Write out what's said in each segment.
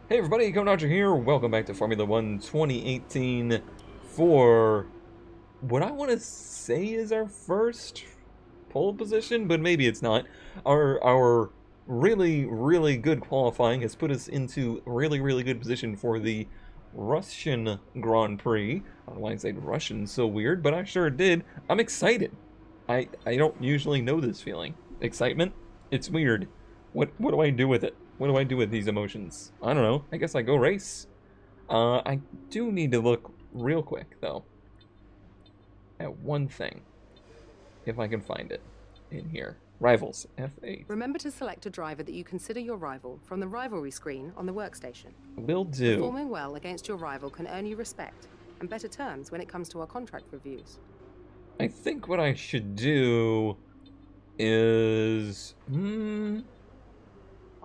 Hey everybody, Dodger here. Welcome back to Formula One 2018 for what I want to say is our first pole position, but maybe it's not. Our really good qualifying has put us into really good position for the Russian Grand Prix. I don't know why I said Russian so weird, but I sure did. I'm excited. I don't usually know this feeling. Excitement? It's weird. What do I do with it? What do I do with these emotions? I don't know. I guess I go race. I do need to look real quick, though, at one thing. If I can find it in here. Rivals, F8. Remember to select a driver that you consider your rival from the rivalry screen on the workstation. Will do. Performing well against your rival can earn you respect and better terms when it comes to our contract reviews. I think what I should do is...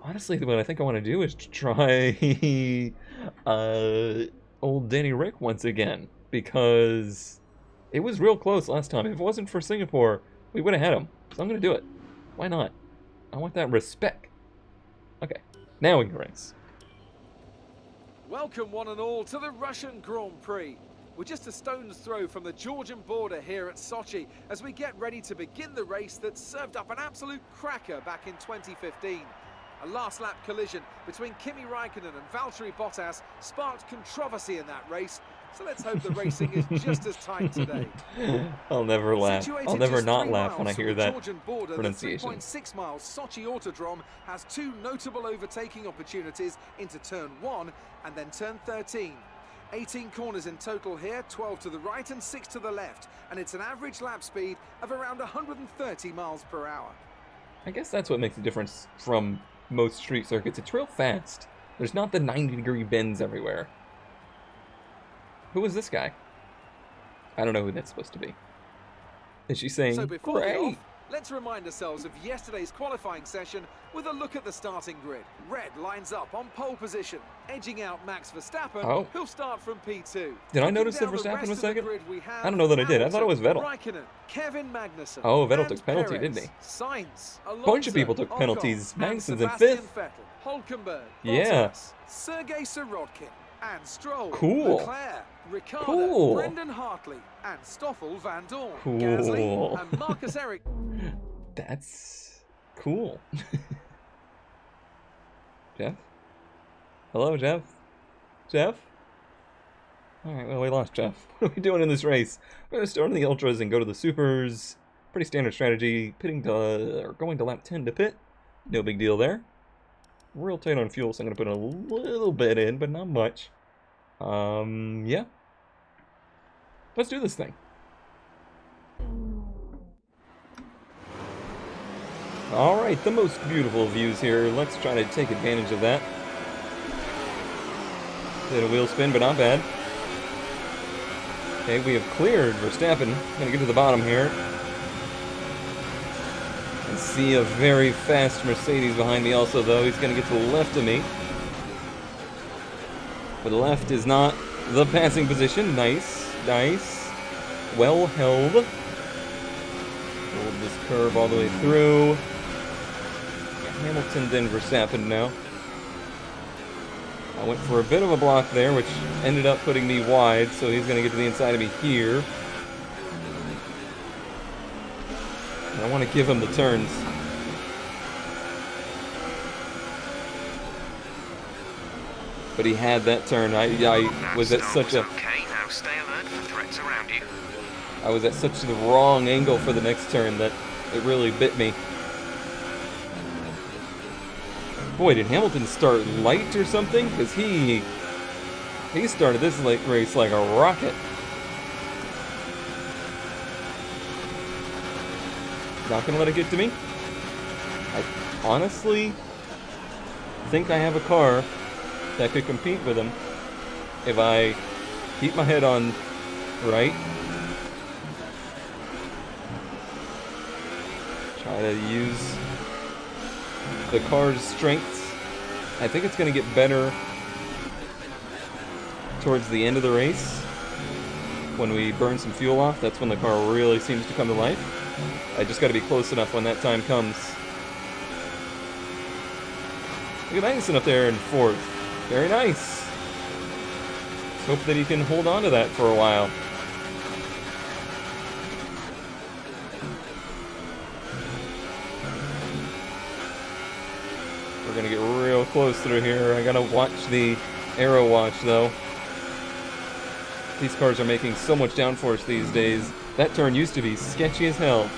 honestly, what I think I want to do is try old Danny Rick once again, because it was real close last time. If it wasn't for Singapore, we would have had him. So I'm going to do it. Why not? I want that respect. Okay, now we can race. Welcome one and all to the Russian Grand Prix. We're just a stone's throw from the Georgian border here at Sochi as we get ready to begin the race that served up an absolute cracker back in 2015. A last-lap collision between Kimi Raikkonen and Valtteri Bottas sparked controversy in that race, so let's hope the racing is just as tight today. I'll never laugh. I'll never not laugh when I hear that border, pronunciation. The 3.6 miles Sochi Autodrome has two notable overtaking opportunities into turn 1 and then turn 13. 18 corners in total here, 12 to the right and 6 to the left, and it's an average lap speed of around 130 miles per hour. I guess that's what makes the difference from most street circuits. It's real fast. There's not the 90-degree bends everywhere. Who is this guy? I don't know who that's supposed to be. Is she saying, so before great? Off, let's remind ourselves of yesterday's qualifying session with a look at the starting grid. Red lines up on pole position, edging out Max Verstappen, who'll start from P2. Did I notice that Verstappen was second? I don't know that I did. I thought it was Vettel. Raikkonen, Kevin Magnussen, oh, Vettel took penalty, Perez, didn't he? Sainz, A bunch of people took penalties. Magnussen's in fifth. Vettel, Hulkenberg, Yeah. Bottas, Sergei Sirotkin, and Stroll. Cool. Leclerc, Ricciardo, Cool. Brendan Hartley, and Stoffel Van Dorn. Cool. Gasly and Marcus Eric. That's cool. Jeff? Hello, Jeff? Jeff? Alright, well, we lost Jeff. What are we doing in this race? We're going to start in the Ultras and go to the Supers. Pretty standard strategy. Going to lap 10 to pit. No big deal there. Real tight on fuel, so I'm going to put a little bit in, but not much. Yeah. Let's do this thing. Alright, the most beautiful views here. Let's try to take advantage of that. Did a wheel spin, but not bad. Okay, we have cleared Verstappen. Gonna get to the bottom here. And see a very fast Mercedes behind me also, though. He's gonna get to the left of me. But the left is not the passing position. Nice, nice. Well held. Hold this curve all the way through. Hamilton, then Verstappen now. I went for a bit of a block there, which ended up putting me wide, so he's going to get to the inside of me here. And I want to give him the turns. But he had that turn. I was at such a... Okay, now stay alert for threats around you. I was at such the wrong angle for the next turn that it really bit me. Boy, did Hamilton start light or something? Because he started this race like a rocket. Not gonna let it get to me. I honestly think I have a car that could compete with him if I keep my head on right. Try to use the car's strengths. I think it's going to get better towards the end of the race. When we burn some fuel off, that's when the car really seems to come to life. I just got to be close enough when that time comes. Look at Magnussen up there in fourth. Very nice. Let's hope that he can hold on to that for a while. We're gonna get real close through here. I gotta watch the arrow watch though. These cars are making so much downforce these days. That turn used to be sketchy as hell.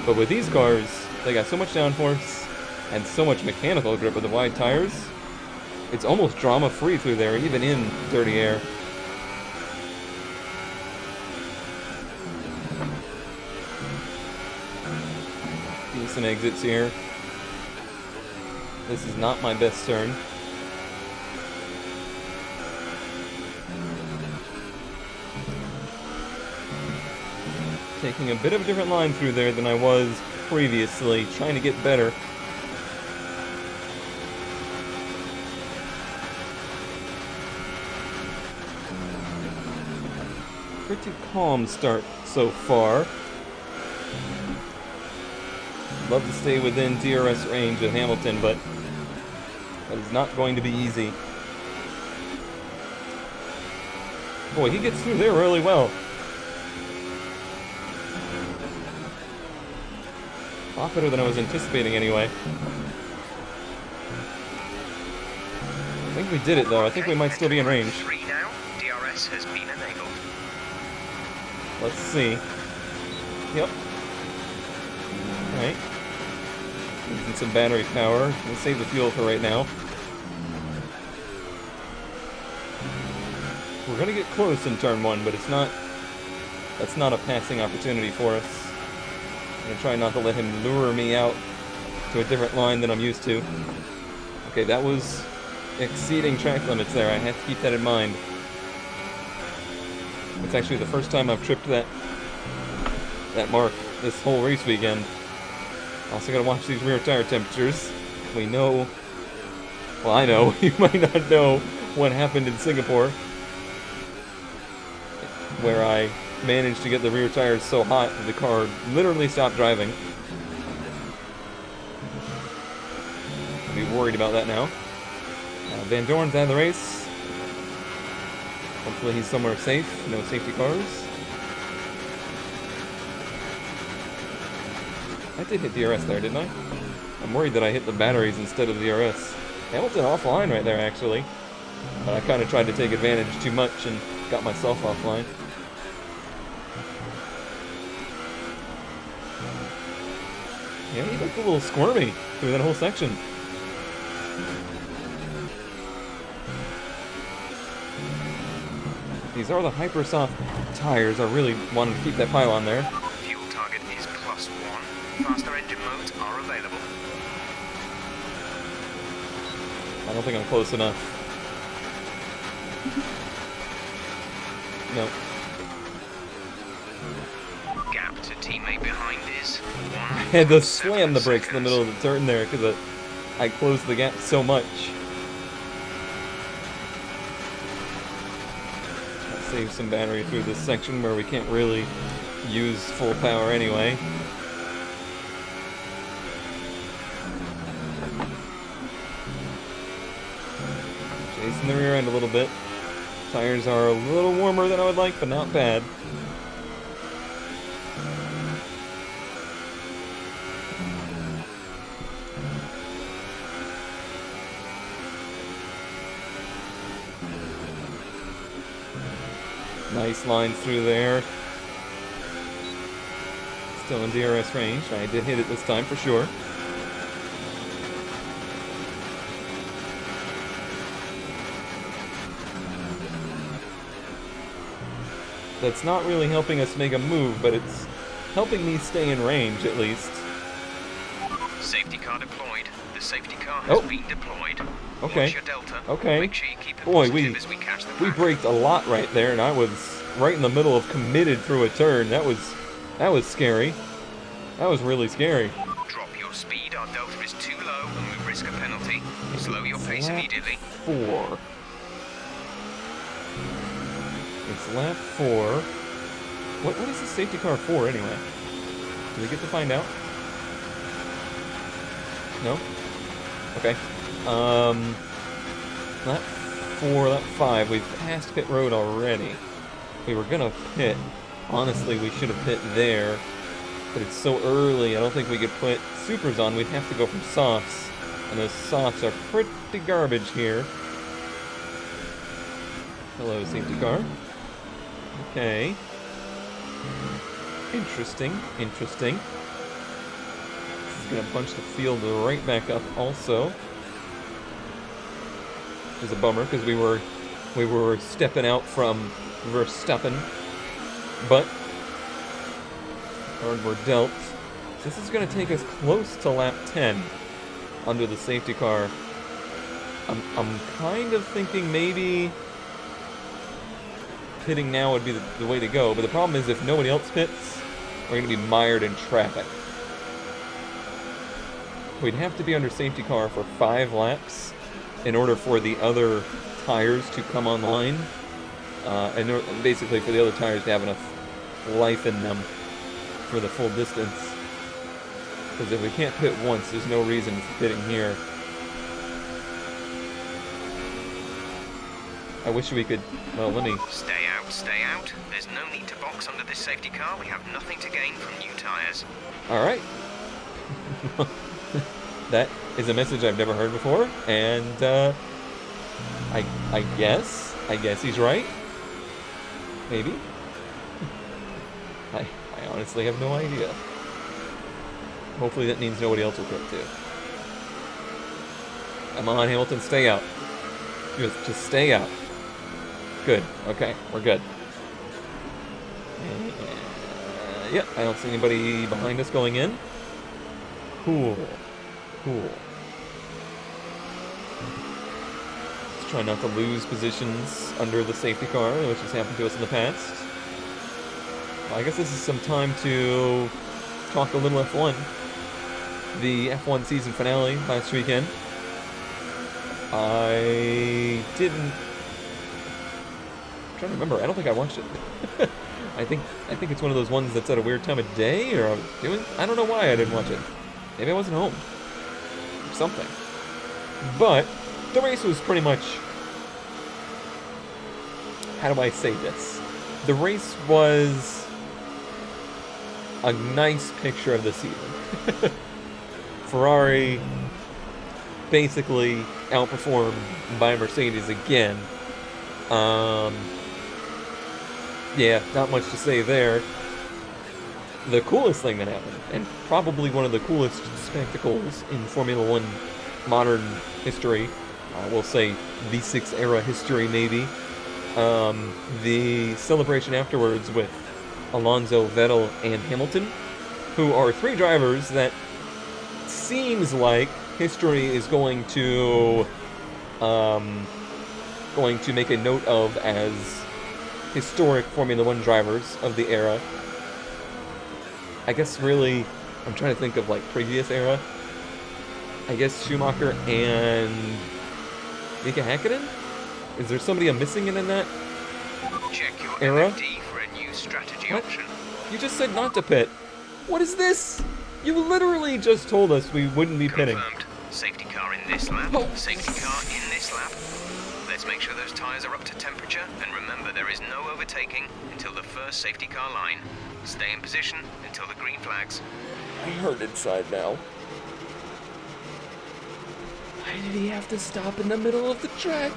But with these cars, they got so much downforce and so much mechanical grip with the wide tires. It's almost drama-free through there, even in dirty air. Decent exits here. This is not my best turn. Taking a bit of a different line through there than I was previously, trying to get better. Pretty calm start so far. Love to stay within DRS range of Hamilton, but that is not going to be easy. Boy, he gets through there really well. A lot better than I was anticipating anyway. I think we did it though. I think we might still be in range. 3 now. DRS has been enabled. Let's see. Yep. Alright. Using some battery power. We'll save the fuel for right now. We're gonna get close in turn 1, but it's not... That's not a passing opportunity for us. I'm gonna try not to let him lure me out to a different line than I'm used to. Okay, that was exceeding track limits there. I have to keep that in mind. It's actually the first time I've tripped that mark this whole race weekend. Also gotta watch these rear tire temperatures. We know... Well, I know. You might not know what happened in Singapore, where I managed to get the rear tires so hot that the car literally stopped driving. I'll be worried about that now. Van Dorn's out of the race. Hopefully he's somewhere safe. No safety cars. I did hit DRS there, didn't I? I'm worried that I hit the batteries instead of DRS. Hamilton offline right there, actually. I kind of tried to take advantage too much and got myself offline. Yeah, he looked a little squirmy through that whole section. These are the Hypersoft tires. I really wanted to keep that pylon there. Fuel target is +1. Faster engine modes are available. I don't think I'm close enough. No. Gap to teammate behind is 1. I had to slam the brakes in the middle of the turn there because I closed the gap so much. I'll save some battery through this section where we can't really use full power anyway. Chasing the rear end a little bit. Tires are a little warmer than I would like, but not bad. Nice lines through there. Still in DRS range. I did hit it this time for sure. That's not really helping us make a move, but it's helping me stay in range at least. Safety car deployed. The safety car has been deployed. Okay. Watch your delta. Okay. Make sure you keep it Boy, positive as we catch the we pack. braked a lot right there, and I was right in the middle of committed through a turn. That was scary. That was really scary. Drop your speed. Our delta is too low and we risk a penalty. Slow your pace Lap immediately. 4. It's lap 4. What is the safety car for anyway? Do we get to find out? No? Okay. Lap 4, lap 5. We've passed pit road already. We were gonna pit. Honestly, we should have pit there. But it's so early, I don't think we could put supers on. We'd have to go from softs. And those softs are pretty garbage here. Hello, safety car. Okay. Interesting, interesting. This is gonna bunch the field right back up also. Which is a bummer, because we were stepping out from Verstappen. But card we're dealt. This is going to take us close to lap 10 under the safety car. I'm kind of thinking maybe pitting now would be the way to go, but the problem is if nobody else pits, we're going to be mired in traffic. We'd have to be under safety car for 5 laps in order for the other tires to come online, and basically for the other tires to have enough life in them for the full distance. Because if we can't pit once, there's no reason for pitting here. I wish we could... Well, let me... Stay out, stay out. There's no need to box under this safety car. We have nothing to gain from new tyres. Alright. That is a message I've never heard before, and, I guess he's right. Maybe. I honestly have no idea. Hopefully that means nobody else will pit too. Come on, Hamilton, stay out. Just stay out. Good. Okay, we're good. Yep, I don't see anybody behind us going in. Cool. Cool. Let's try not to lose positions under the safety car, which has happened to us in the past. Well, I guess this is some time to talk a little F1. The F1 season finale last weekend. I'm trying to remember. I don't think I watched it. I think it's one of those ones that's at a weird time of day, or I don't know why I didn't watch it. Maybe I wasn't home. Or something. But the race was pretty much... How do I say this? The race was a nice picture of the season. Ferrari basically outperformed by Mercedes again. Yeah, not much to say there. The coolest thing that happened, and probably one of the coolest spectacles in Formula One modern history, we'll say V6 era history maybe, the celebration afterwards with Alonso, Vettel, and Hamilton, who are 3 drivers that seems like history is going to make a note of as historic Formula One drivers of the era. I guess really, I'm trying to think of like previous era. I guess Schumacher and Mika Hakkinen? Is there somebody I'm missing in that Check your era? MFD for a new strategy What? option. You just said not to pit. What is this? You literally just told us we wouldn't be pitting. Confirmed. Safety car in this lap. Oh. Safety car in this lap. Let's make sure those tyres are up to temperature, and remember there is no overtaking until the first safety car line. Stay in position until the green flags. I hurt inside now. Why did he have to stop in the middle of the track?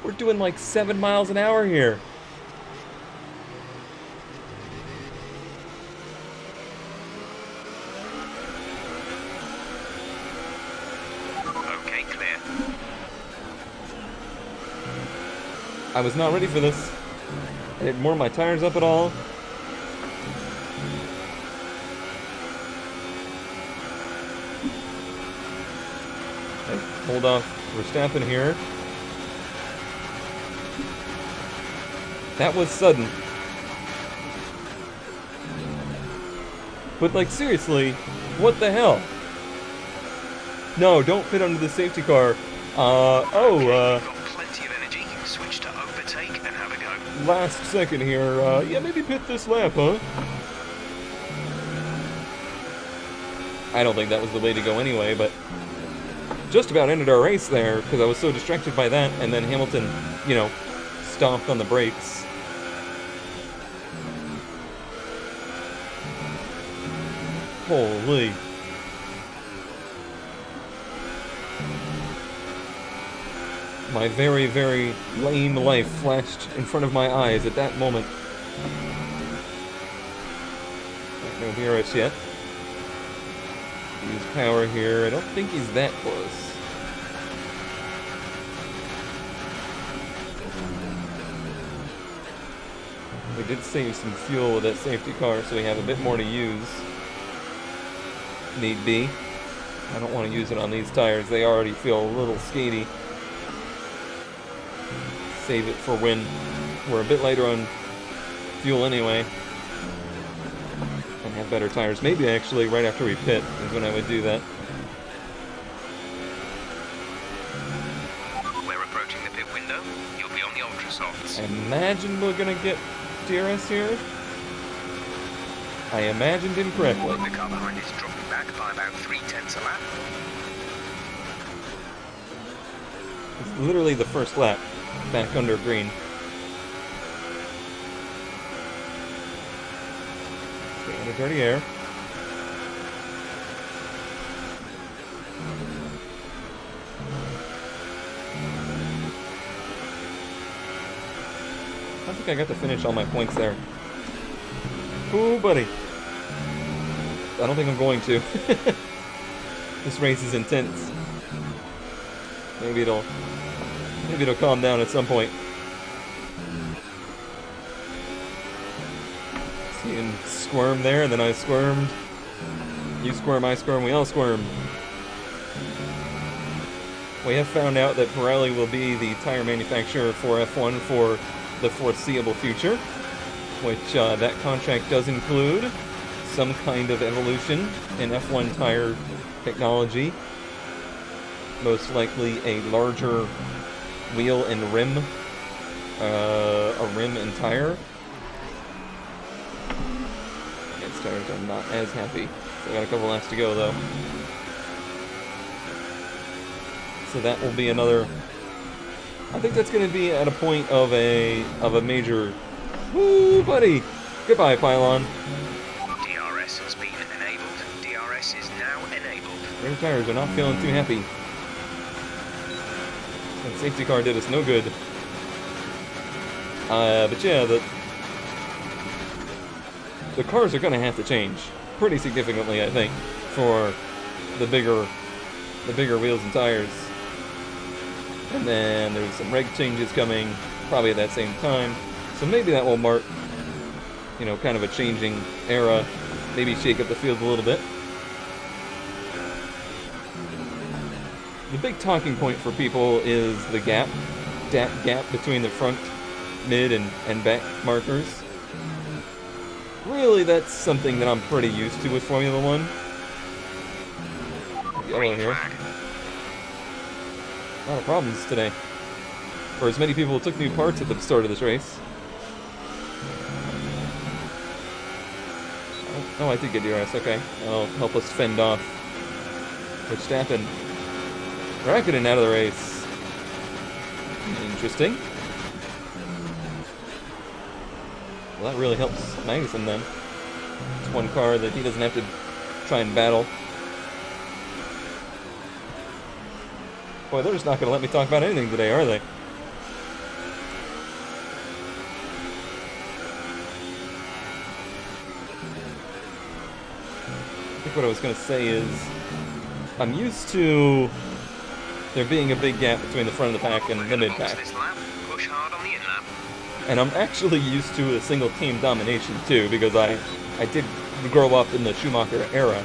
We're doing like 7 miles an hour here. Okay, clear. I was not ready for this. I didn't warm my tires up at all. Hold off Verstappen here. That was sudden. But like seriously, what the hell? No, don't fit under the safety car. You've got plenty of energy. Switch to overtake and have a go. last second here, yeah, maybe pit this lap, huh? I don't think that was the way to go anyway, but just about ended our race there because I was so distracted by that, and then Hamilton, you know, stomped on the brakes. Holy. My very, very lame life flashed in front of my eyes at that moment. No DRS yet. Use power here. I don't think he's that close. We did save some fuel with that safety car, so we have a bit more to use. Need be. I don't want to use it on these tires. They already feel a little skaty. Save it for when we're a bit lighter on fuel anyway. And have better tires. Maybe actually right after we pit is when I would do that. We're approaching the pit window. You'll be on the ultra softs. I imagine we're gonna get DRS here. I imagined incorrectly. The car behind is dropping back by about 3/10 a lap. It's literally the first lap. Back under green. Stay under dirty air. I think I got to finish all my points there. Ooh, buddy. I don't think I'm going to. This race is intense. Maybe it'll calm down at some point. See him squirm there, and then I squirmed. You squirm, I squirm, we all squirm. We have found out that Pirelli will be the tire manufacturer for F1 for the foreseeable future, which that contract does include some kind of evolution in F1 tire technology. Most likely a larger wheel and rim, a rim and tire. Against tires, I'm not as happy. So I got a couple laps to go though. So that will be another. I think that's going to be at a point of a major. Woo, buddy! Goodbye, pylon. DRS has been enabled. DRS is now enabled. Rear tires are not feeling too happy. That safety car did us no good. But yeah, the cars are going to have to change pretty significantly, I think, for the bigger wheels and tires. And then there's some reg changes coming, probably at that same time. So maybe that will mark, you know, kind of a changing era. Maybe shake up the field a little bit. The big talking point for people is the gap between the front, mid, and back markers. Really, that's something that I'm pretty used to with Formula One. Yellow here. A lot of problems today. For as many people who took new parts at the start of this race. Oh, I did get DRS, okay. That'll help us fend off Verstappen. Raikkonen out of the race. Interesting. Well, that really helps Magnussen then. It's one car that he doesn't have to try and battle. Boy, they're just not going to let me talk about anything today, are they? I think what I was going to say is, I'm used to there being a big gap between the front of the pack and the mid-pack. Push hard on the in-lap. And I'm actually used to a single team domination too, because I did grow up in the Schumacher era.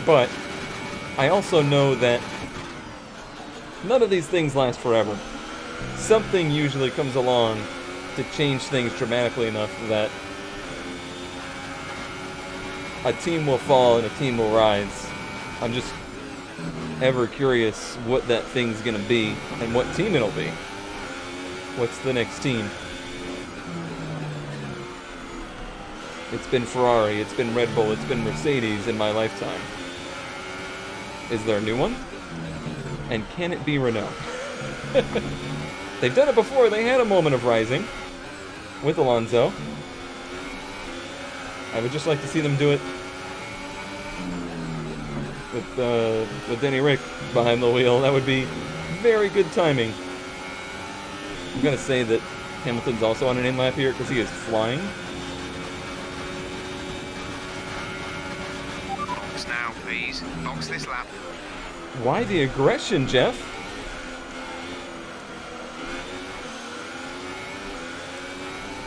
But I also know that none of these things last forever. Something usually comes along to change things dramatically enough that a team will fall and a team will rise. I'm just ever curious what that thing's gonna be and what team it'll be. What's the next team? It's been Ferrari, it's been Red Bull, it's been Mercedes in my lifetime. Is there a new one? And can it be Renault? They've done it before. They had a moment of rising with Alonso. I would just like to see them do it with Denny Rick behind the wheel. That would be very good timing. I'm gonna say that Hamilton's also on an in lap here because he is flying. Box now, please. Box this lap. Why the aggression, Jeff?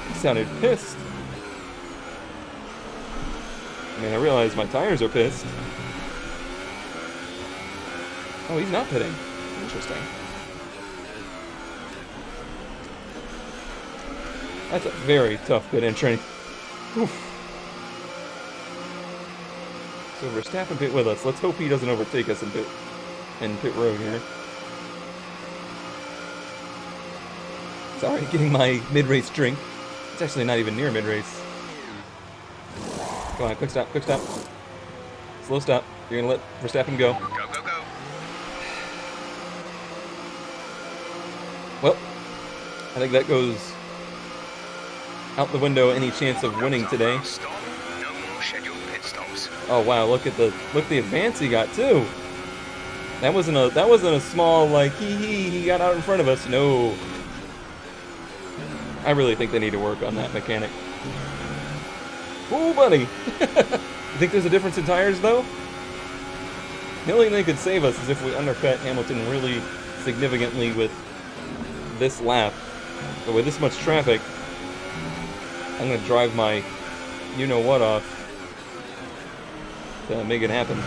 He sounded pissed. I mean, I realize my tires are pissed. Oh, he's not pitting. Interesting. That's a very tough pit entry. Oof. So Verstappen pit with us. Let's hope he doesn't overtake us in pit road here. Sorry, getting my mid-race drink. It's actually not even near mid-race. Come on, quick stop, quick stop. Slow stop. You're gonna let Verstappen go. Go, go, go. Well, I think that goes out the window any chance of winning today. Stop. No more scheduled pit stops. Oh wow, look at the advance he got too. That wasn't a small like he got out in front of us. No. I really think they need to work on that mechanic. Ooh, buddy. You think there's a difference in tires though? The only thing they could save us is if we undercut Hamilton really significantly with this lap. But with this much traffic, I'm gonna drive my you-know-what off to make it happen.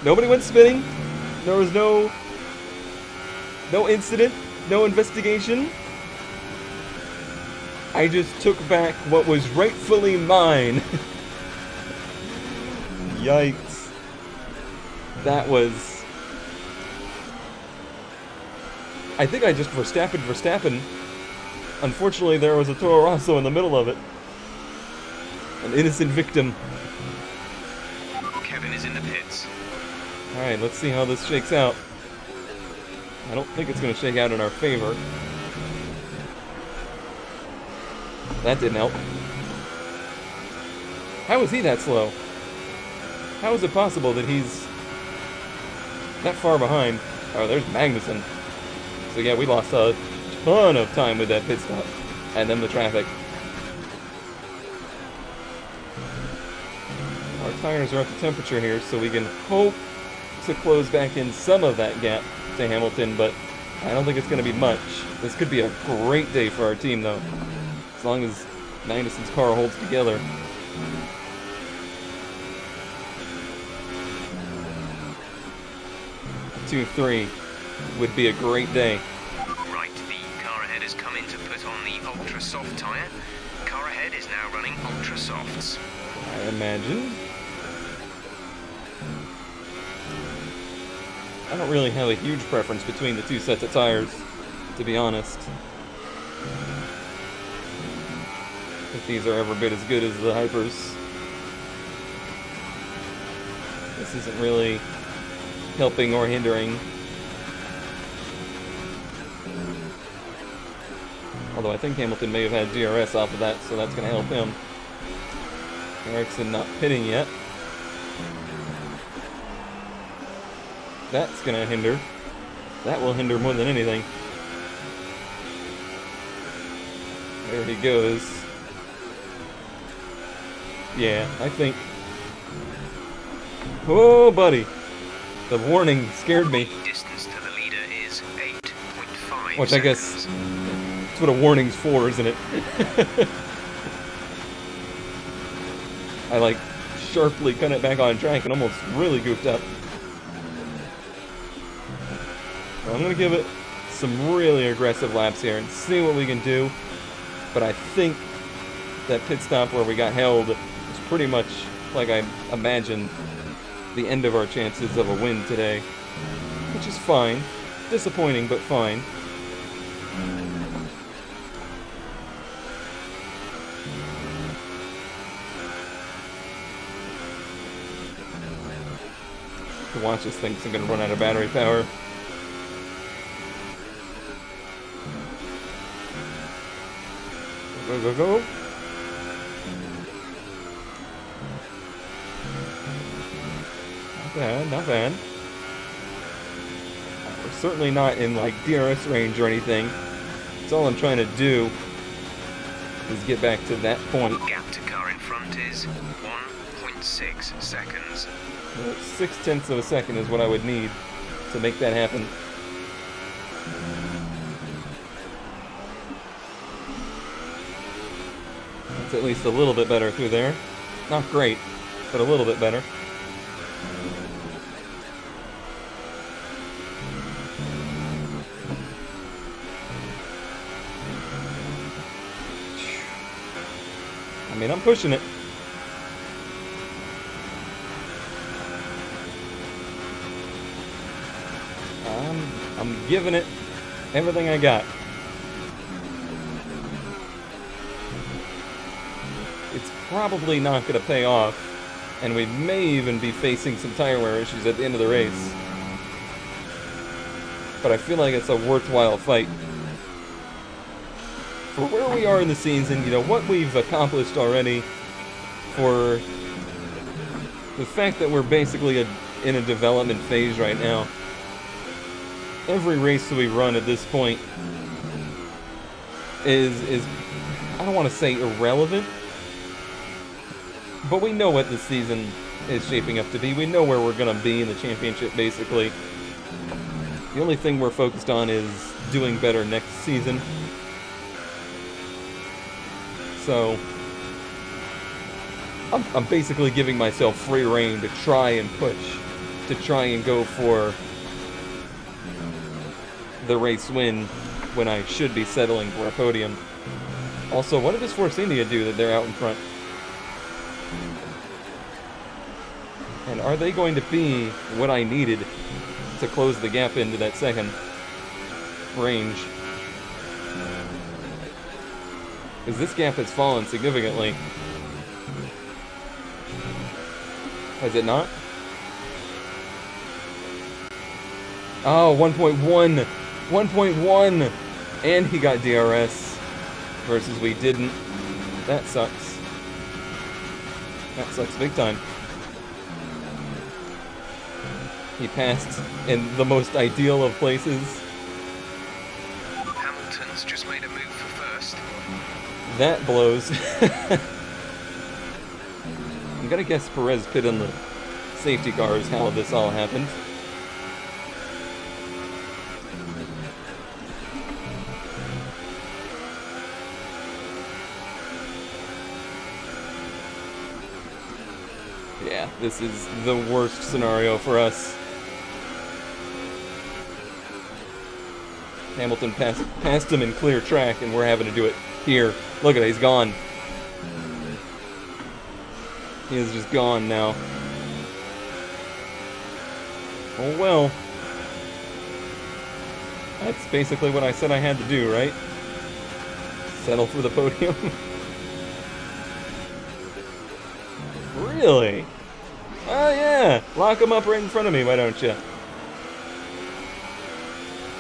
Nobody went spinning. There was no incident, no investigation. I just took back what was rightfully mine. Yikes. That was... I think I just Verstappen. Unfortunately, there was a Toro Rosso in the middle of it. An innocent victim. Kevin is in the pits. Alright, let's see how this shakes out. I don't think it's going to shake out in our favor. That didn't help. How is he that slow? How is it possible that he's that far behind? Oh, there's Magnussen. So yeah, we lost a ton of time with that pit stop. And then the traffic. Our tires are at the temperature here, so we can hope to close back in some of that gap to Hamilton, but I don't think it's going to be much. This could be a great day for our team, though. As long as Magnussen's car holds together. Two, 3 would be a great day. Right, the car ahead has come in to put on the ultra soft tyre. Car ahead is now running ultra softs. I imagine. I don't really have a huge preference between the two sets of tires, to be honest. If these are every bit as good as the Hypers. This isn't really helping or hindering. Although I think Hamilton may have had DRS off of that, so that's going to help him. Ericsson not pitting yet. That's going to hinder. That will hinder more than anything. There he goes. Yeah, I think... Oh, buddy. The warning scared me. Distance to the leader is 8.5 Which I guess... seconds. That's what a warning's for, isn't it? I, like, sharply cut it back on track and almost really goofed up. So I'm going to give it some really aggressive laps here and see what we can do. But I think that pit stop where we got held is pretty much, like I imagined, the end of our chances of a win today. Which is fine. Disappointing, but fine. Watch this thing, 'cause I'm gonna run out of battery power. Go, go, go. Not bad, not bad. We're certainly not in, like, DRS range or anything. That's all I'm trying to do is get back to that point. Gap to car in front is 1.6 seconds. 0.6 of a second is what I would need to make that happen. It's at least a little bit better through there. Not great, but a little bit better. I mean, I'm pushing it. I'm giving it everything I got. It's probably not going to pay off, and we may even be facing some tire wear issues at the end of the race. But I feel like it's a worthwhile fight. For where we are in the season, you know, what we've accomplished already, for the fact that we're basically in a development phase right now. Every race that we run at this point is I don't want to say irrelevant, but we know what the season is shaping up to be. We know where we're going to be in the championship, basically. The only thing we're focused on is doing better next season. So I'm basically giving myself free rein to try and push, to try and go for the race win when I should be settling for a podium. Also, what does Force India do that they're out in front? And are they going to be what I needed to close the gap into that second range? Because this gap has fallen significantly. Has it not? Oh, 1.1! 1.1! And he got DRS versus we didn't. That sucks. That sucks big time. He passed in the most ideal of places. Hamilton's just made a move for first. That blows. I'm gonna guess Perez pit in the safety car is how this all happened. Yeah, this is the worst scenario for us. Hamilton passed him in clear track, and we're having to do it here. Look at it, he's gone. He is just gone now. Oh well. That's basically what I said I had to do, right? Settle for the podium. Really? Oh yeah! Lock him up right in front of me, why don't you?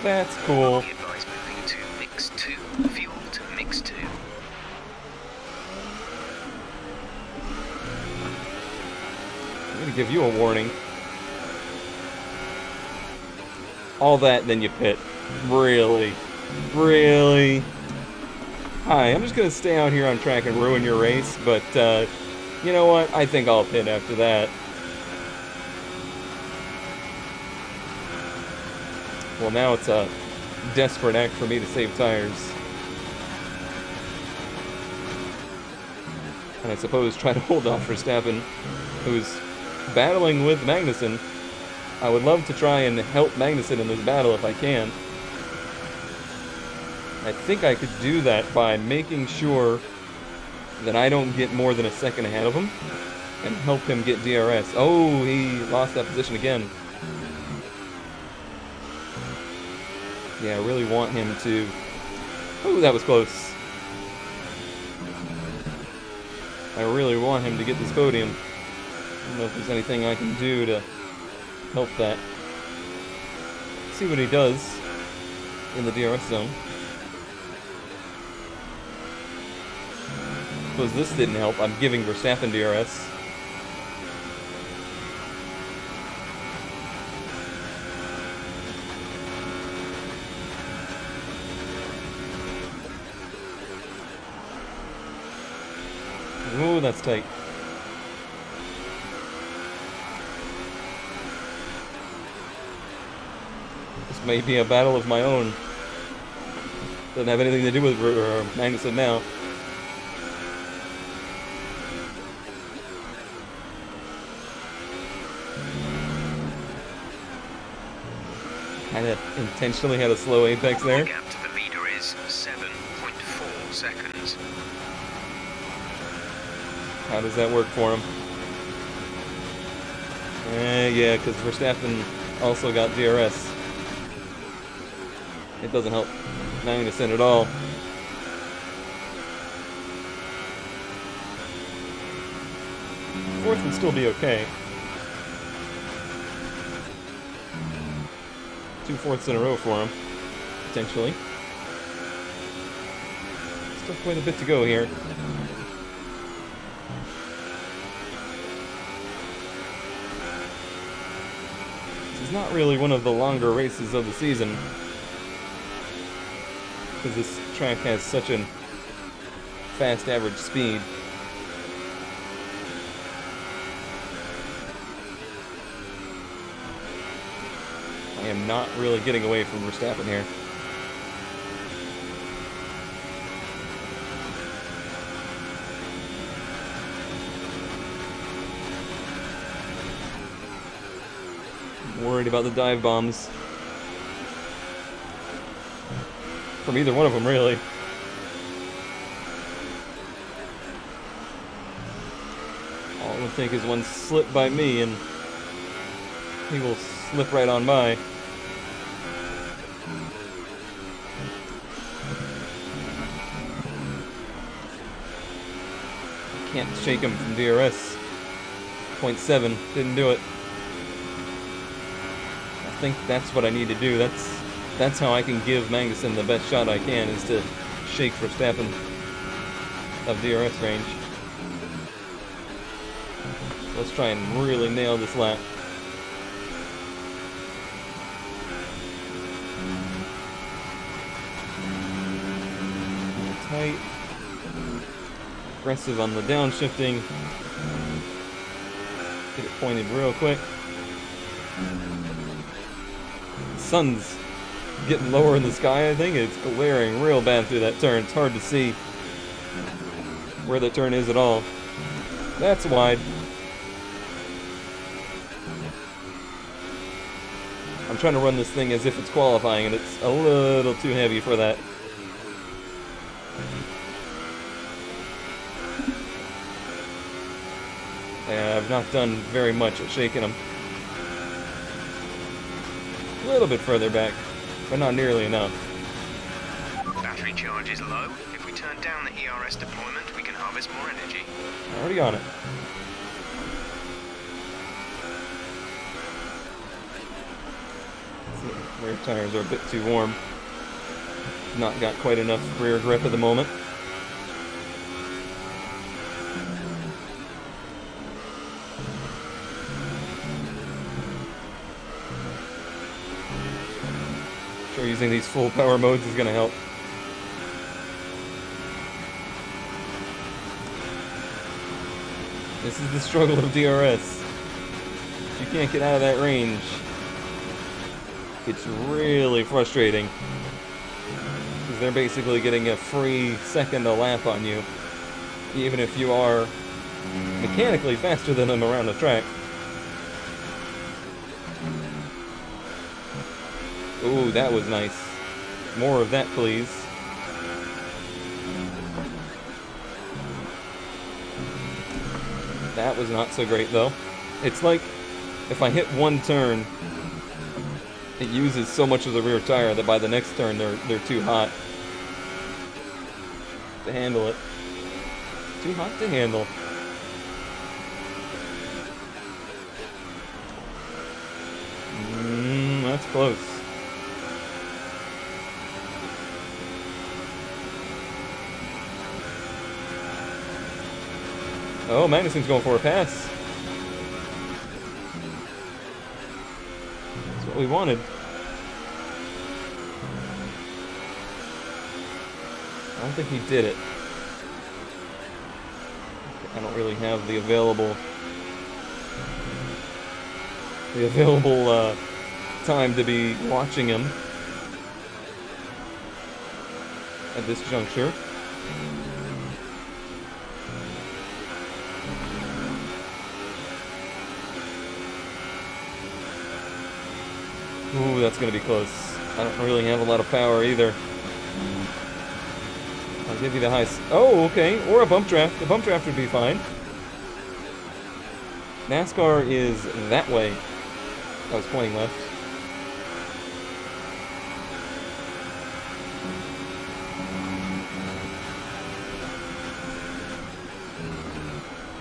That's cool. The advice moving to mix 2. Fuel to mix 2. I'm gonna give you a warning. All that, then you pit. Really? Really? Hi, I'm just gonna stay out here on track and ruin your race, but, you know what? I think I'll pit after that. Well, now it's a desperate act for me to save tires. And I suppose try to hold off Verstappen, who's battling with Magnussen. I would love to try and help Magnussen in this battle if I can. I think I could do that by making sure that I don't get more than a second ahead of him and help him get DRS. Oh, he lost that position again. Yeah, I really want him to... Oh, that was close. I really want him to get this podium. I don't know if there's anything I can do to help that. See what he does in the DRS zone. Suppose this didn't help. I'm giving Verstappen DRS. Ooh, that's tight. This may be a battle of my own. Doesn't have anything to do with Magnussen now. Kind of intentionally had a slow apex there. The gap to the leader is 7.4 seconds. How does that work for him? Yeah, because Verstappen also got DRS. It doesn't help Magnussen at all. Fourth would still be okay. 2 fourths in a row for him, potentially. Still quite a bit to go here. This is not really one of the longer races of the season, because this track has such a fast average speed. I am not really getting away from Verstappen here. I'm worried about the dive bombs. From either one of them, really. All it would take is one slip by me and he will slip right on by. Can't shake him from DRS. 0.7, didn't do it. I think that's what I need to do. That's how I can give Magnussen the best shot I can, is to shake Verstappen of DRS range. Let's try and really nail this lap. Tight. Aggressive on the downshifting. Get it pointed real quick. The sun's getting lower in the sky, I think. It's glaring real bad through that turn. It's hard to see where the turn is at all. That's wide. I'm trying to run this thing as if it's qualifying, and it's a little too heavy for that. Yeah, I've not done very much at shaking them. A little bit further back, but not nearly enough. Battery charge is low. If we turn down the ERS deployment, we can harvest more energy. Already on it. Rear tires are a bit too warm. Not got quite enough rear grip at the moment. Sure, using these full power modes is going to help. This is the struggle of DRS. If you can't get out of that range, it's really frustrating. Because they're basically getting a free second a lap on you, even if you are mechanically faster than them around the track. Ooh, that was nice. More of that, please. That was not so great, though. It's like, if I hit one turn, it uses so much of the rear tire that by the next turn, they're too hot to handle it. Too hot to handle. That's close. Oh, Magnuson's going for a pass. That's what we wanted. I don't think he did it. I don't really have the available time to be watching him at this juncture. Ooh, that's going to be close. I don't really have a lot of power either. I'll give you the high... Oh, okay. Or a bump draft. A bump draft would be fine. NASCAR is that way. I was pointing left.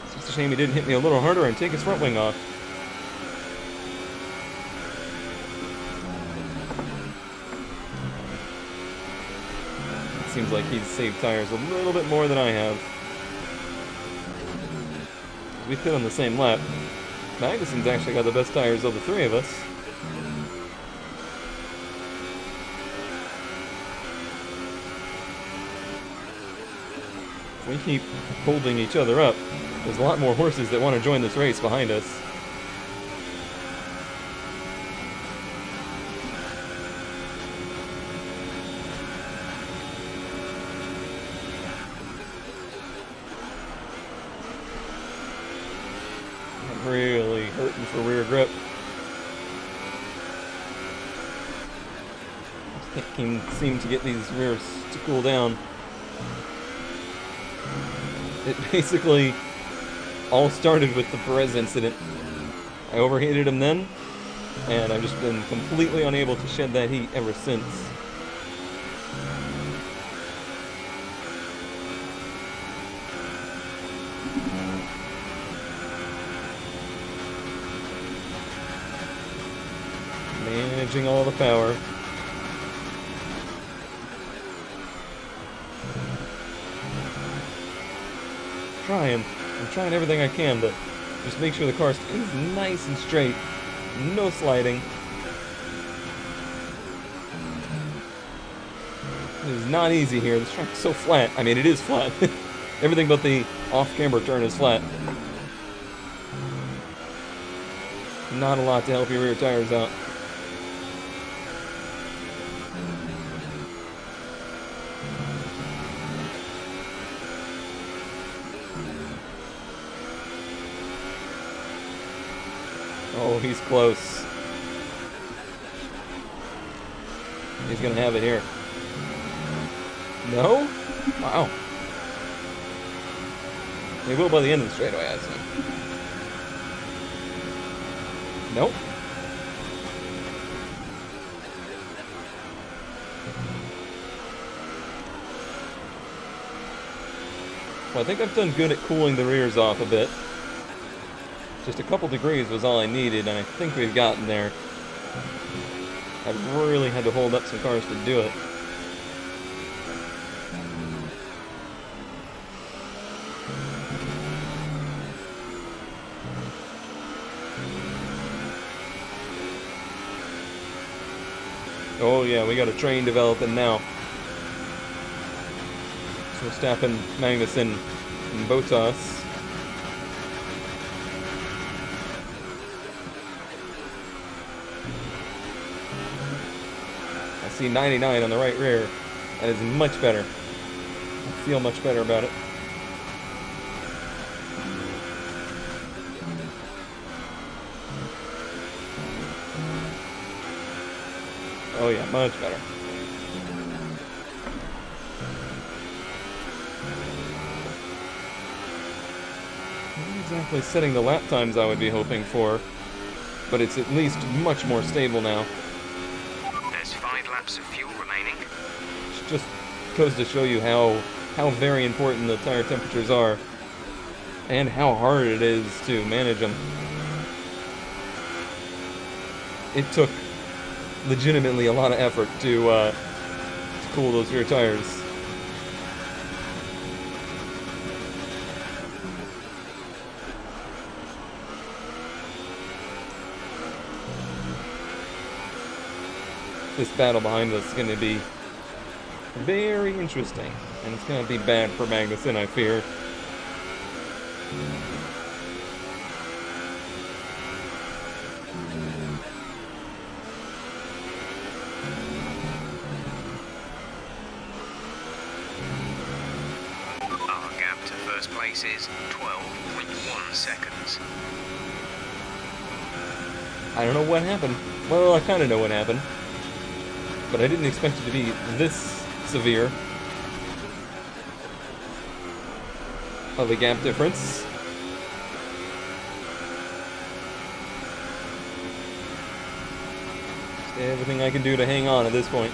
It's just a shame he didn't hit me a little harder and take his front wing off. Seems like he's saved tires a little bit more than I have. We fit on the same lap. Magnuson's actually got the best tires of the three of us. If we keep holding each other up, there's a lot more horses that want to join this race behind us. Really hurting for rear grip. Can't seem to get these rears to cool down. It basically all started with the Perez incident. I overheated him then, and I've just been completely unable to shed that heat ever since. Managing all the power. I'm trying everything I can to just make sure the car is nice and straight. No sliding. It is not easy here. This track is so flat. I mean, it is flat. Everything but the off-camber turn is flat. Not a lot to help your rear tires out. Oh, he's close. He's gonna have it here. No? Wow. He will by the end of the straightaway, I think. Nope. Well, I think I've done good at cooling the rears off a bit. Just a couple degrees was all I needed, and I think we've gotten there. I've really had to hold up some cars to do it. Oh yeah, we got a train developing now. So Verstappen, Magnussen, and Bottas. I see 99 on the right rear. That is much better. I feel much better about it. Oh yeah, much better. What exactly setting the lap times I would be hoping for, but it's at least much more stable now. There's 5 laps of fuel remaining. Which just goes to show you how very important the tire temperatures are, and how hard it is to manage them. It took legitimately a lot of effort to cool those rear tires. This battle behind us is going to be very interesting, and it's going to be bad for Magnussen, I fear. Our gap to first place is 12.1 seconds. I don't know what happened. Well, I kind of know what happened, but I didn't expect it to be this severe of a gap difference. Just everything I can do to hang on at this point.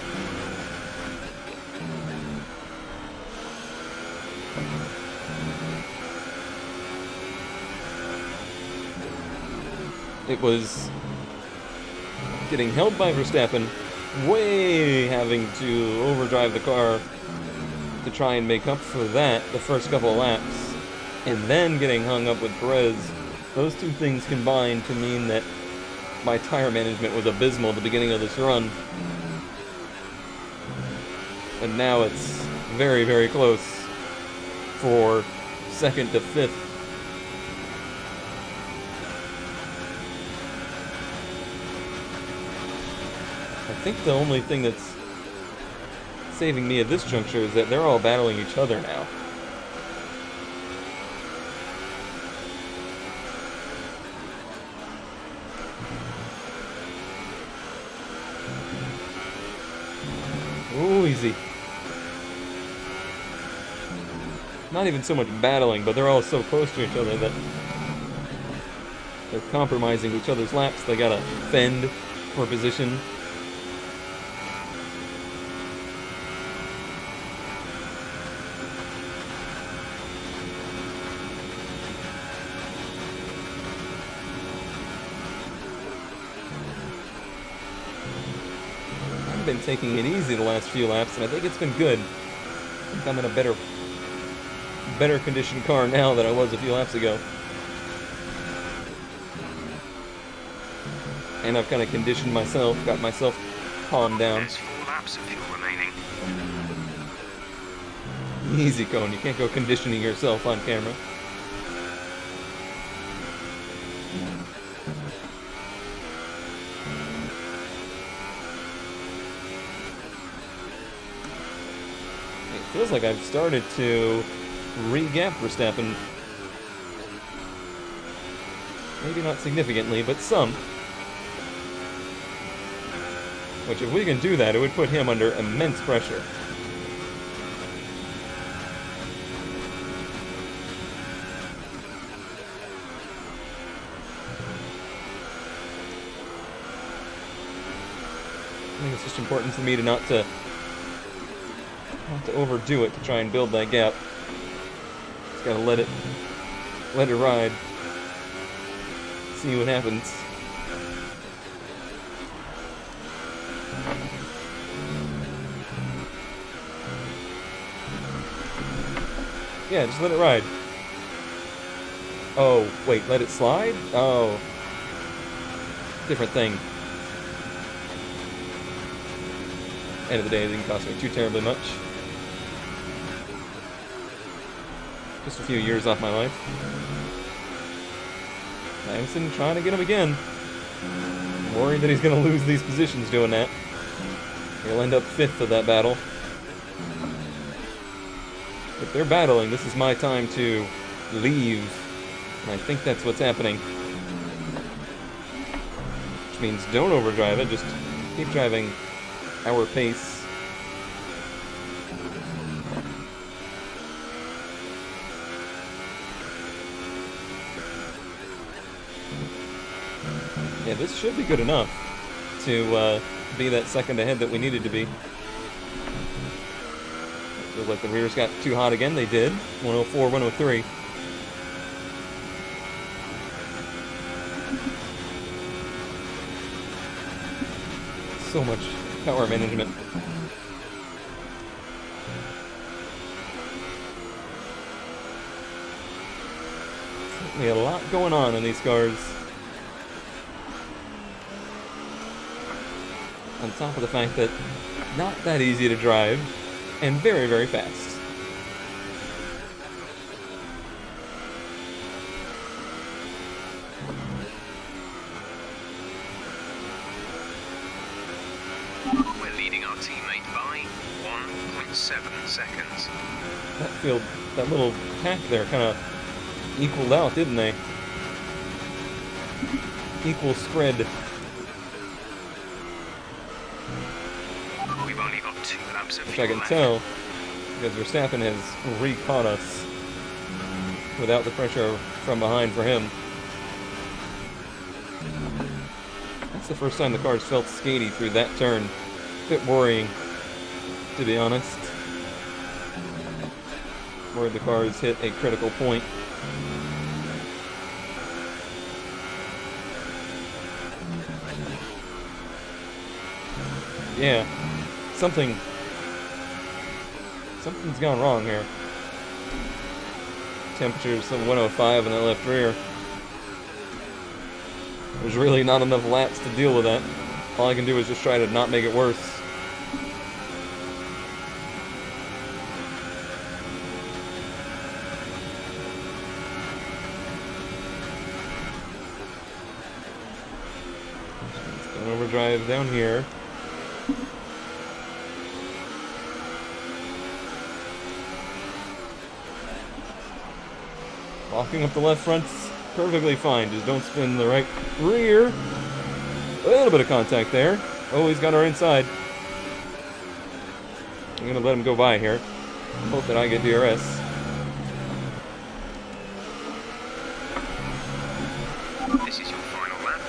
It was getting held by Verstappen, way having to overdrive the car to try and make up for that the first couple of laps, and then getting hung up with Perez. Those two things combined to mean that my tire management was abysmal at the beginning of this run. And now it's very, very close for second to fifth. I think the only thing that's saving me at this juncture is that they're all battling each other now. Ooh, easy. Not even so much battling, but they're all so close to each other that they're compromising each other's laps. They gotta fend for position. I've been taking it easy the last few laps, and I think it's been good. I think I'm in a better conditioned car now than I was a few laps ago. And I've kind of conditioned myself, got myself calmed down. There's 4 laps of fuel remaining. Easy, Cone. You can't go conditioning yourself on camera. It feels like I've started to re-gap Verstappen. Maybe not significantly, but some. Which, if we can do that, it would put him under immense pressure. I think it's just important for me to not to overdo it to try and build that gap. Just gotta let it ride. See what happens. Yeah, just let it ride. Oh, wait, let it slide? Oh. Different thing. End of the day, it didn't cost me too terribly much. Just a few years off my life. Magnussen trying to get him again. I'm worried that he's going to lose these positions doing that. He'll end up 5th of that battle. If they're battling, this is my time to leave. And I think that's what's happening. Which means don't overdrive it, just keep driving our pace. Yeah, this should be good enough to be that second ahead that we needed to be. Feels like the rears got too hot again. They did. 104, 103. So much power management. Certainly a lot going on in these cars. On top of the fact that not that easy to drive and very, very fast. We're leading our teammate by 1.7 seconds. That little pack there kind of equaled out, didn't they? Equal spread. We've only got 2 laps of Which I fuel can left. tell, because Verstappen has re-caught us without the pressure from behind for him. That's the first time the car's felt skatey through that turn. A bit worrying, to be honest. Worried the car's hit a critical point. Yeah, something's gone wrong here. Temperature's 105 in that left rear. There's really not enough laps to deal with that. All I can do is just try to not make it worse. Going overdrive down here. Locking up the left front's perfectly fine. Just don't spin the right rear. A little bit of contact there. Oh, he's got our inside. I'm gonna let him go by here. Hope that I get DRS. This is your final lap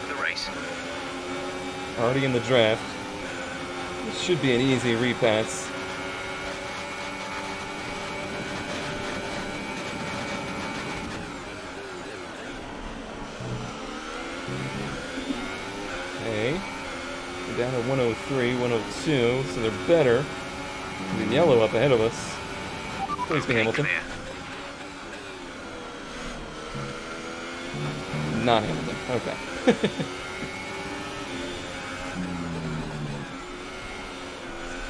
of the race. Already in the draft. This should be an easy repass. Okay. We're down to 103, 102, so they're better. There's a yellow up ahead of us. Please be Hamilton. Clear. Not Hamilton. Okay.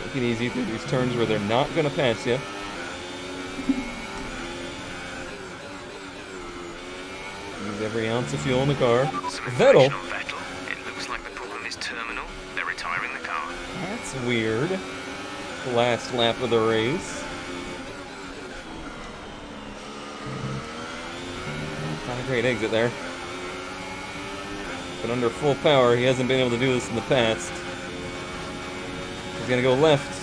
Take it easy through these turns where they're not going to pass you. Use every ounce of fuel in the car. Some Vettel. information on Vettel. It looks like the problem is terminal. They're retiring the car. That's weird. Last lap of the race. Not a great exit there. But under full power, he hasn't been able to do this in the past. He's gonna go left.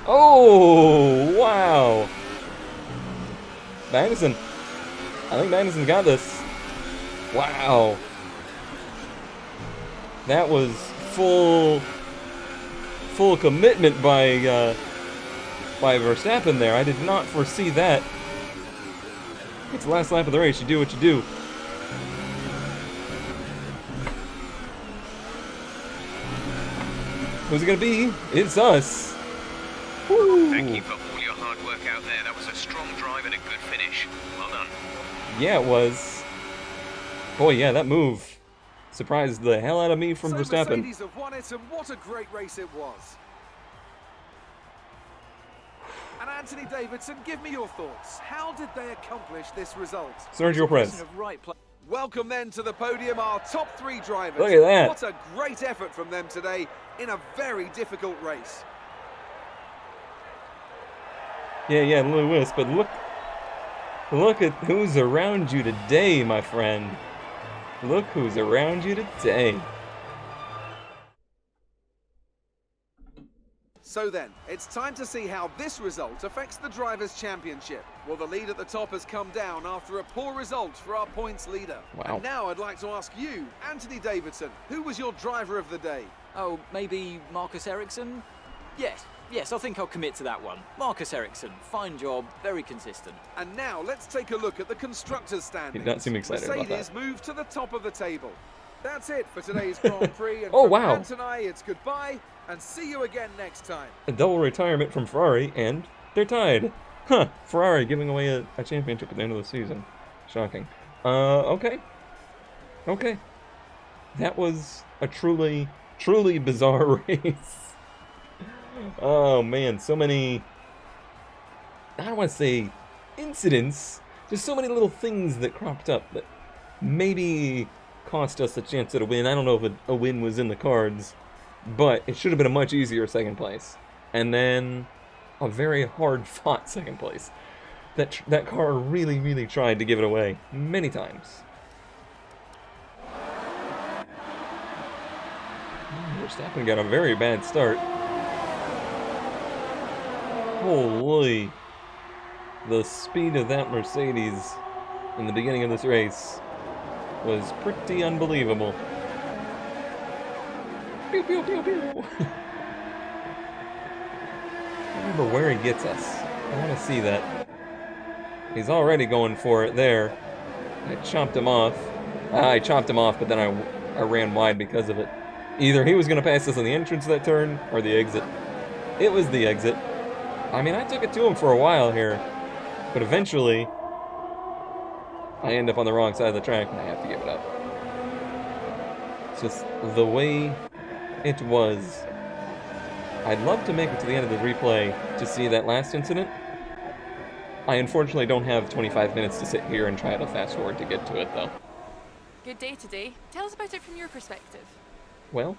Oh, wow. Magnussen. I think Magnussen got this. Wow. That was full commitment by Verstappen there. I did not foresee that. It's the last lap of the race. You do what you do. Who's it gonna be? It's us. Woo. Thank you for all your hard work out there. That was a strong drive and a good finish. Well done. Yeah, it was. Boy, yeah, that move surprised the hell out of me from So Verstappen. Mercedes have won it, and what a great race it was. And Anthony Davidson, give me your thoughts. How did they accomplish this result? Sergio Perez. Welcome then to the podium, our top 3 drivers. Look at that. What a great effort from them today in a very difficult race. Yeah, Lewis, but look at who's around you today, my friend. Look who's around you today. So then, it's time to see how this result affects the Drivers' Championship. Well, the lead at the top has come down after a poor result for our points leader. Wow. And now I'd like to ask you, Anthony Davidson, who was your driver of the day? Oh, maybe Marcus Ericsson? Yes, I think I'll commit to that one. Marcus Ericsson, fine job, very consistent. And now let's take a look at the constructors' standings. He does seem excited about Mercedes that. move to the top of the table. That's it for today's Grand Prix. And Oh, from wow. Ant and I, it's goodbye, and see you again next time. A double retirement from Ferrari, and they're tied. Huh, Ferrari giving away a championship at the end of the season. Shocking. Okay. Okay. That was a truly bizarre race. Oh, man, so many... I don't want to say incidents, just so many little things that cropped up that maybe cost us a chance at a win. I don't know if a win was in the cards, but it should have been a much easier second place. And then a very hard-fought second place. That car really tried to give it away many times. Verstappen got a very bad start. Holy. The speed of that Mercedes in the beginning of this race was pretty unbelievable. Pew, pew, pew, pew. I remember where he gets us. I want to see that. He's already going for it there. I chopped him off. I chopped him off, but then I ran wide because of it. Either he was going to pass us on the entrance of that turn, or the exit. It was the exit. I mean, I took it to him for a while here, but eventually, I end up on the wrong side of the track, and I have to give it up. It's just the way it was. I'd love to make it to the end of the replay to see that last incident. I unfortunately don't have 25 minutes to sit here and try to fast forward to get to it, though. Good day today. Tell us about it from your perspective. Well,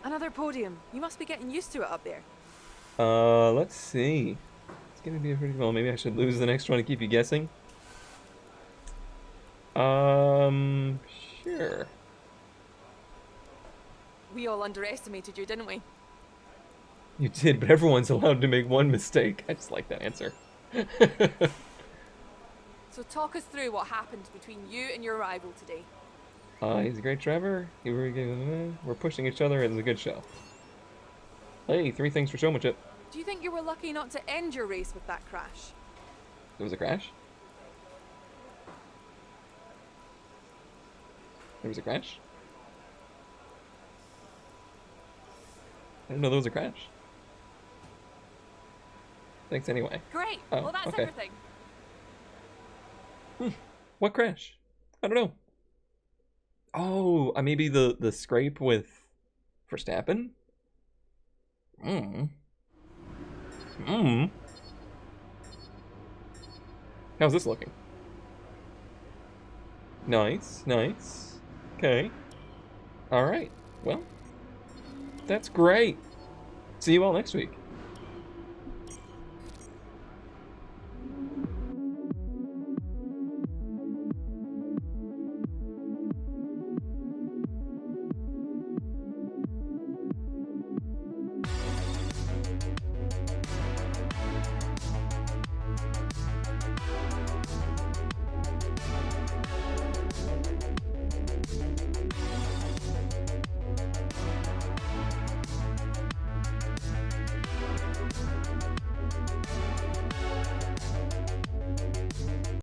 Another podium. You must be getting used to it up there. let's see. It's gonna be a pretty well. Maybe I should lose the next one to keep you guessing. Sure. We all underestimated you, didn't we? You did, but everyone's allowed to make one mistake. I just like that answer. So talk us through what happened between you and your rival today. He's a great driver. We're pushing each other. It's a good show. Hey, 3 things for showmanship. Do you think you were lucky not to end your race with that crash? There was a crash? There was a crash? I didn't know there was a crash. Thanks anyway. Great. Oh, Well, that's okay. everything. What crash? I don't know. Oh, maybe the scrape with Verstappen? How's this looking? Nice. Okay. Alright. Well, that's great. See you all next week.